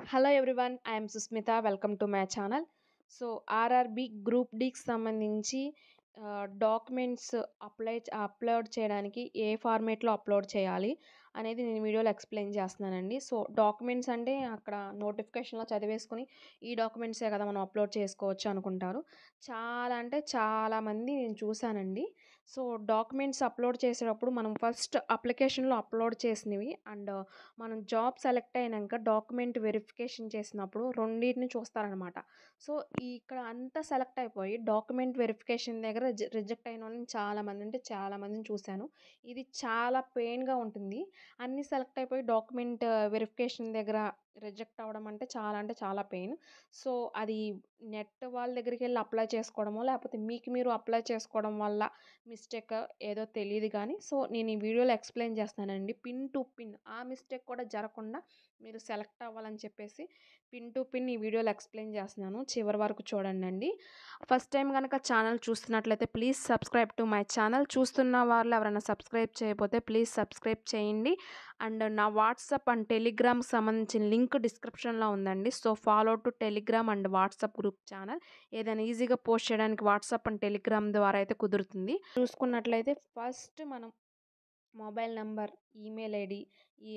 Hello everyone. I am Susmitha. Welcome to my channel. So, RRB group డీకి సంబంధించి documents upload చేయడానికి ఏ ఫార్మేట్‌లో upload చేయాలి అనేది నేను వీడియోలో ఎక్స్‌ప్లెయిన్ చేస్తున్నానండి. సో, డాక్యుమెంట్స్ అంటే అక్కడ నోటిఫికేషన్‌లో చదివేసుకొని ఈ డాక్యుమెంట్సే కదా మనం అప్లోడ్ చేసుకోవచ్చు అనుకుంటారు. చాలా అంటే చాలామంది నేను చూశానండి. సో, డాక్యుమెంట్స్ అప్లోడ్ చేసేటప్పుడు మనం ఫస్ట్ అప్లికేషన్‌లో అప్లోడ్ చేసినవి అండ్ మనం జాబ్ సెలెక్ట్ అయినంక డాక్యుమెంట్ వెరిఫికేషన్ చేసినప్పుడు రెండిటిని చూస్తారనమాట. సో, ఇక్కడ అంతా సెలెక్ట్ అయిపోయి డాక్యుమెంట్ వెరిఫికేషన్ దగ్గర రిజెక్ట్ అయిన వాళ్ళని చాలామందిని చూశాను. ఇది చాలా పెయిన్‌గా ఉంటుంది. అన్నీ సెలెక్ట్ అయిపోయి డాక్యుమెంట్ వెరిఫికేషన్ దగ్గర రిజెక్ట్ అవ్వడం అంటే చాలా పెయిన్. సో, అది నెట్ వాళ్ళ దగ్గరికెళ్ళి అప్లై చేసుకోవడమో, లేకపోతే మీకు మీరు అప్లై చేసుకోవడం వల్ల మిస్టేక్ ఏదో తెలీదు గానీ, సో, నేను ఈ వీడియోలో ఎక్స్‌ప్లెయిన్ చేస్తానండి. పిన్ టు పిన్ ఆ మిస్టేక్ కూడా జరగకుండా మీరు సెలెక్ట్ అవ్వాలని చెప్పేసి పిన్ టు పిన్ ఈ వీడియోలో ఎక్స్‌ప్లెయిన్ చేస్తున్నాను. చివరి వరకు చూడండండి. ఫస్ట్ టైం గనక ఛానల్ చూస్తున్నట్లయితే please subscribe to my channel. చూస్తున్న వాళ్ళు ఎవరైనా సబ్స్క్రైబ్ చేయకపోతే ప్లీజ్ సబ్స్క్రైబ్ చేయండి. అండ్ నా వాట్సాప్ అండ్ టెలిగ్రామ్‌కి సంబంధించిన లింక్ డిస్క్రిప్షన్‌లో ఉందండి. So, follow to Telegram and WhatsApp group channel. ఏదైనా ఈజీగా పోస్ట్ చేయడానికి వాట్సాప్ అండ్ టెలిగ్రామ్ ద్వారా అయితే కుదురుతుంది. చూసుకున్నట్లయితే ఫస్ట్ మనం మొబైల్ నంబర్, ఈమెయిల్ ఐడీ, ఈ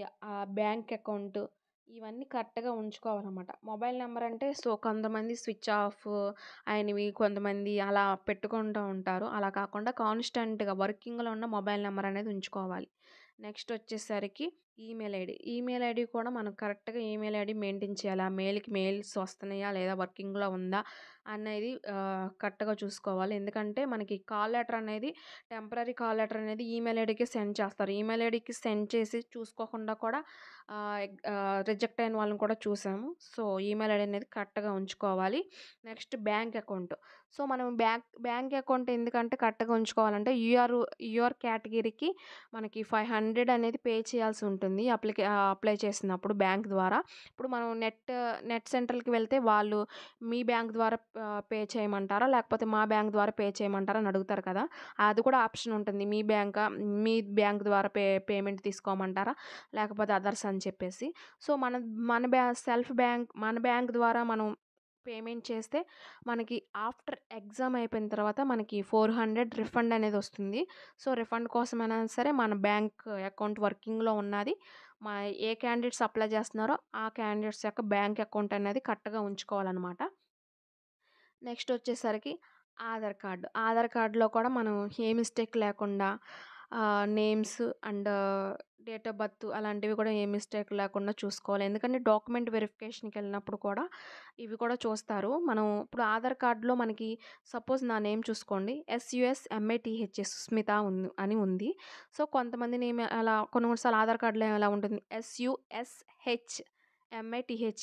బ్యాంక్ అకౌంట్ ఇవన్నీ కరెక్ట్‌గా ఉంచుకోవాలనమాట. మొబైల్ నంబర్ అంటే సో, కొంతమంది స్విచ్ ఆఫ్ అయినవి కొంతమంది అలా పెట్టుకుంటూ ఉంటారు. అలా కాకుండా కాన్స్టెంట్‌గా వర్కింగ్‌లో ఉన్న మొబైల్ నంబర్ అనేది ఉంచుకోవాలి. నెక్స్ట్ వచ్చేసరికి ఈమెయిల్ ఐడీ కూడా మనం కరెక్ట్‌గా ఈమెయిల్ ఐడీ మెయింటైన్ చేయాలి. ఆ మెయిల్‌కి మెయిల్స్ వస్తున్నాయా లేదా వర్కింగ్‌లో ఉందా అనేది కరెక్ట్‌గా చూసుకోవాలి. ఎందుకంటే మనకి కాల్ లెటర్ అనేది టెంపరరీ కాల్ లెటర్ అనేది ఈమెయిల్ ఐడీకి సెండ్ చేస్తారు. ఈమెయిల్ ఐడీకి సెండ్ చేసి చూసుకోకుండా కూడా రిజెక్ట్ అయిన వాళ్ళని కూడా చూసాము. సో, ఈమెయిల్ ఐడీ అనేది కరెక్ట్‌గా ఉంచుకోవాలి. Next bank account. సో, మనం బ్యాంక్ అకౌంట్ ఎందుకంటే కరెక్ట్‌గా ఉంచుకోవాలంటే యూఆర్ కేటగిరీకి మనకి 500 అనేది పే చేయాల్సి ఉంటుంది. అప్లై చేసినప్పుడు బ్యాంక్ ద్వారా. ఇప్పుడు మనం నెట్ సెంటర్‌కి వెళ్తే వాళ్ళు మీ బ్యాంక్ ద్వారా పే చేయమంటారా? లేకపోతే మా బ్యాంక్ ద్వారా పే చేయమంటారా అని అడుగుతారు కదా! అది కూడా ఆప్షన్ ఉంటుంది. మీ బ్యాంక్ ద్వారా పేమెంట్ తీసుకోమంటారా? లేకపోతే అదర్స్ అని చెప్పేసి. సో, మన మన బ్యా సెల్ఫ్ బ్యాంక్ మన బ్యాంక్ ద్వారా మనం పేమెంట్ చేస్తే మనకి ఆఫ్టర్ ఎగ్జామ్ అయిపోయిన తర్వాత మనకి 400 రిఫండ్ అనేది వస్తుంది. సో, రిఫండ్ కోసమైనా సరే మన బ్యాంక్ అకౌంట్ వర్కింగ్‌లో ఉన్నది ఏ క్యాండిడేట్స్ అప్లై చేస్తున్నారో ఆ క్యాండిడేట్స్ యొక్క బ్యాంక్ అకౌంట్ అనేది కరెక్ట్‌గా ఉంచుకోవాలనమాట. నెక్స్ట్ వచ్చేసరికి ఆధార్ కార్డ్. ఆధార్ కార్డ్‌లో కూడా మనం ఏ మిస్టేక్ లేకుండా names and date of birth అలాంటివి కూడా ఏ మిస్టేక్ లేకుండా చూసుకోవాలి. ఎందుకంటే డాక్యుమెంట్ వెరిఫికేషన్‌కెళ్ళినప్పుడు కూడా ఇవి కూడా చూస్తారు. మనం ఇప్పుడు ఆధార్ కార్డ్‌లో మనకి సపోజ్ నా నేమ్ చూసుకోండి. SUSMITHS సుస్మిత అని ఉంది. సో, కొంతమంది నేమ్ అలా కొన్ని సార్లు ఆధార్ కార్డ్‌లో ఎలా ఉంటుంది SUSHMITHE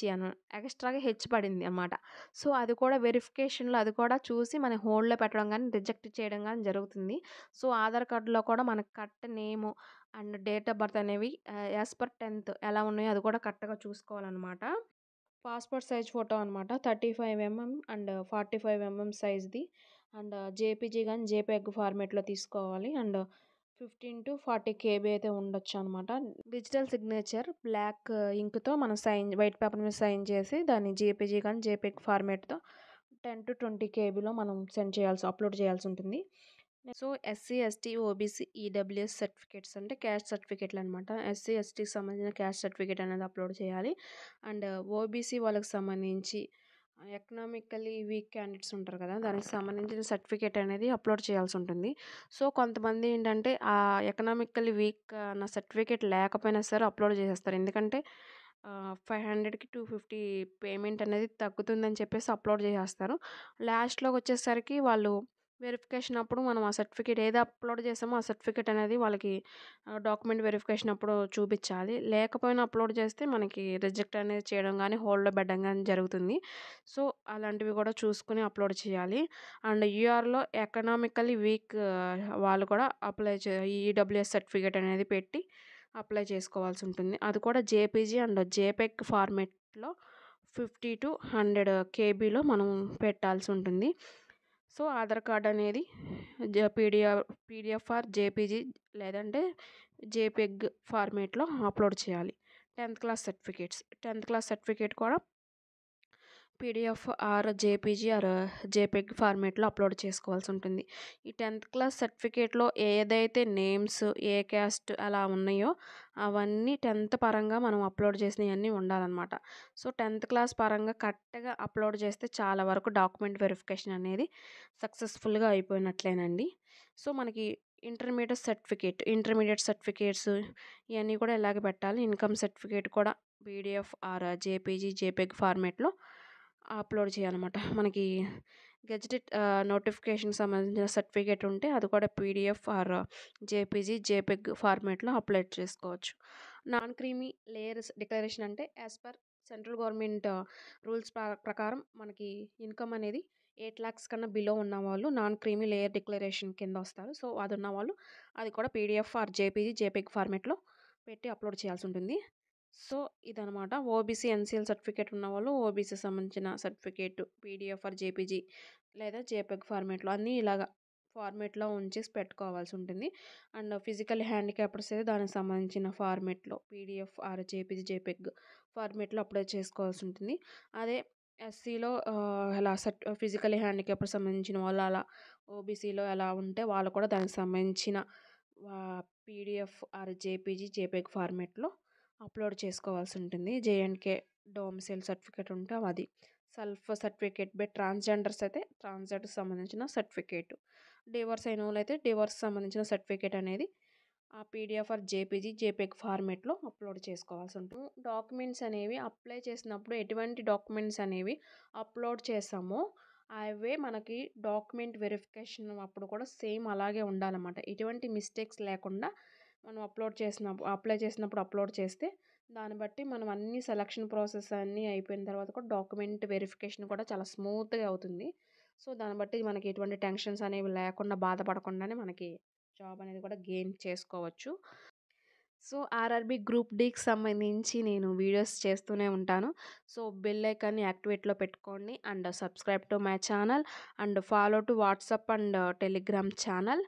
అని ఎక్స్ట్రాగా హెచ్ పడింది అనమాట. సో, అది కూడా వెరిఫికేషన్‌లో అది కూడా చూసి మన హోల్డ్‌లో పెట్టడం గానీ, రిజెక్ట్ చేయడం గానీ జరుగుతుంది. సో, ఆధార్ కార్డ్‌లో కూడా మనకు correct name and date of birth అనేవి యాస్ పర్ 10th ఎలా ఉన్నాయో అది కూడా కరెక్ట్‌గా చూసుకోవాలనమాట. పాస్‌పోర్ట్ సైజ్ ఫోటో అనమాట. 35 అండ్ 45 సైజ్‌ది అండ్ జేపీజీ గానీ, జేపీఈజీ ఫార్మాట్‌లో తీసుకోవాలి. అండ్ 15-40 కేబీ అయితే ఉండొచ్చనమాట. డిజిటల్ సిగ్నేచర్ బ్లాక్ ఇంక్‌తో మనం వైట్ పేపర్ మీద సైన్ చేసి దాన్ని జేపీజీ గానీ, జేపీఈజీ ఫార్మాట్‌తో 10-20 కేబీలో మనం అప్లోడ్ చేయాల్సి ఉంటుంది. So, SC, ST, OBC, EWS certificates అంటే క్యాస్ట్ సర్టిఫికేట్లనమాట. ఎస్సీ, ఎస్టీకి సంబంధించిన క్యాస్ట్ సర్టిఫికేట్ అనేది అప్లోడ్ చేయాలి. అండ్ ఓబీసీ వాళ్ళకి సంబంధించి ఎకనామికల్లీ వీక్ క్యాండిడేట్స్ ఉంటారు కదా! దానికి సంబంధించిన సర్టిఫికేట్ అనేది అప్లోడ్ చేయాల్సి ఉంటుంది. సో, కొంతమంది ఏంటంటే ఎకనామికల్లీ వీక్ అన్న సర్టిఫికేట్ లేకపోయినా సరే అప్లోడ్ చేసేస్తారు. ఎందుకంటే 500కి 250 పేమెంట్ అనేది తగ్గుతుందని చెప్పేసి అప్లోడ్ చేసేస్తారు. లాస్ట్‌లోకొచ్చేసరికి వాళ్ళు వెరిఫికేషన్ అప్పుడు మనం ఆ సర్టిఫికేట్ ఏది అప్లోడ్ చేసామో ఆ సర్టిఫికేట్ అనేది వాళ్ళకి డాక్యుమెంట్ వెరిఫికేషన్ అప్పుడు చూపించాలి. లేకపోయినా అప్లోడ్ చేస్తే మనకి రిజెక్ట్ అనేది చేయడం గానీ, హోల్డ్‌లో పెట్టడం గానీ జరుగుతుంది. సో, అలాంటివి కూడా చూసుకొని అప్లోడ్ చేయాలి. అండ్ యూఆర్‌లో ఎకనామికల్లీ వీక్ వాళ్ళు కూడా ఈడబ్ల్యూఎస్ సర్టిఫికేట్ అనేది పెట్టి అప్లై చేసుకోవాల్సి ఉంటుంది. అది కూడా జేపీజీ అండ్ జేపీఈజీ ఫార్మాట్‌లో 50-100 కేబీలో మనం పెట్టాల్సి ఉంటుంది. సో, ఆధార్ కార్డ్ అనేది పీడీఎఫ్ ఆర్ జేపీజీ లేదంటే జేపీఈజీ ఫార్మాట్‌లో అప్లోడ్ చేయాలి. 10th class certificates. 10th class certificate కూడా PDF or JPG or JPEG ఫార్మేట్లో అప్లోడ్ చేసుకోవాల్సి ఉంటుంది. ఈ 10th క్లాస్ సర్టిఫికేట్లో ఏదైతే నేమ్స్, ఏ క్యాస్ట్ అలా ఉన్నాయో అవన్నీ 10th పరంగా మనం అప్లోడ్ చేసినవన్నీ ఉండాలన్నమాట. సో 10th క్లాస్ పరంగా కరెక్ట్గా అప్లోడ్ చేస్తే చాలా వరకు డాక్యుమెంట్ వెరిఫికేషన్ అనేది సక్సెస్ఫుల్గా అయిపోయినట్లేనండి. సో మనకి ఇంటర్మీడియట్ సర్టిఫికేట్స్ ఇవన్నీ కూడా ఇలాగే పెట్టాలి. ఇన్కమ్ సర్టిఫికేట్ కూడా పీడిఎఫ్ ఆర్ జేపీజీ, జేపీఈజీ ఫార్మేట్లో అప్లోడ్ చేయాలన్నమాట. మనకి గెజిటెడ్ నోటిఫికేషన్కి సంబంధించిన సర్టిఫికేట్ ఉంటే అది కూడా పీడిఎఫ్ ఆర్ జేపీజీ, జేపీఈజీ ఫార్మేట్లో అప్లోడ్ చేసుకోవచ్చు. నాన్ క్రీమీ లేయర్స్ డిక్లరేషన్ అంటే as per central government rules ప్రకారం మనకి ఇన్కమ్ అనేది 8 lakhs కన్నా బిలో ఉన్న వాళ్ళు నాన్ క్రీమీ లేయర్ డిక్లరేషన్ కింద వస్తారు. సో అది ఉన్న వాళ్ళు అది కూడా పీడిఎఫ్ ఆర్ జేపీజీ, జేపీఈజీ ఫార్మేట్లో పెట్టి అప్లోడ్ చేయాల్సి ఉంటుంది. సో ఇదనమాట. ఓబీసీ, ఎన్సీఎల్ సర్టిఫికేట్ ఉన్నవాళ్ళు ఓబీసీ సంబంధించిన సర్టిఫికేట్ పీడిఎఫ్ ఆర్ జేపీజీ లేదా జేపీఈజీ ఫార్మేట్లో అన్నీ ఇలాగా ఫార్మేట్లో ఉంచేసి పెట్టుకోవాల్సి ఉంటుంది. అండ్ ఫిజికల్ హ్యాండిక్యాప్డ్స్ అయితే దానికి సంబంధించిన ఫార్మేట్లో పీడిఎఫ్ ఆర్ జేపీజీ, జేపీఈజీ ఫార్మేట్లో అప్లోడ్ చేసుకోవాల్సి ఉంటుంది. అదే ఎస్సీలో అలా ఫిజికల్ హ్యాండిక్యాప్డ్ సంబంధించిన వాళ్ళు అలా ఓబీసీలో ఎలా ఉంటే వాళ్ళు కూడా దానికి సంబంధించిన పీడిఎఫ్ ఆర్ జేపీజీ, జేపీఈజీ ఫార్మేట్లో అప్లోడ్ చేసుకోవాల్సి ఉంటుంది. జేఎండ్కే డొమిసైల్ సర్టిఫికేట్ ఉంటే అది. సెల్ఫ్ సర్టిఫికేట్ బై ట్రాన్స్జెండర్స్ అయితే ట్రాన్స్జెండర్కి సంబంధించిన సర్టిఫికేట్. డివోర్స్ అయిన వాళ్ళు అయితే డివోర్స్ సంబంధించిన సర్టిఫికేట్ అనేది ఆ పీడిఎఫ్ ఆర్ జేపీజీ, జేపీఈజీ ఫార్మేట్లో అప్లోడ్ చేసుకోవాల్సి ఉంటుంది. డాక్యుమెంట్స్ అనేవి అప్లై చేసినప్పుడు ఎటువంటి డాక్యుమెంట్స్ అనేవి అప్లోడ్ చేసామో అవే మనకి డాక్యుమెంట్ వెరిఫికేషన్ అప్పుడు కూడా సేమ్ అలాగే ఉండాలన్నమాట. ఎటువంటి మిస్టేక్స్ లేకుండా మనం అప్లై చేసినప్పుడు అప్లోడ్ చేస్తే దాన్ని బట్టి మనం అన్ని సెలక్షన్ ప్రాసెస్ అన్నీ అయిపోయిన తర్వాత కూడా డాక్యుమెంట్ వెరిఫికేషన్ కూడా చాలా స్మూత్గా అవుతుంది. సో దాన్ని బట్టి మనకి ఎటువంటి టెన్షన్స్ అనేవి లేకుండా బాధపడకుండానే మనకి జాబ్ అనేది కూడా గెయిన్ చేసుకోవచ్చు. సో ఆర్ఆర్బీ గ్రూప్ డీకి సంబంధించి నేను వీడియోస్ చేస్తూనే ఉంటాను. సో బెల్ ఐకాన్ని యాక్టివేట్లో పెట్టుకోండి and subscribe to my channel and follow to WhatsApp and Telegram channel.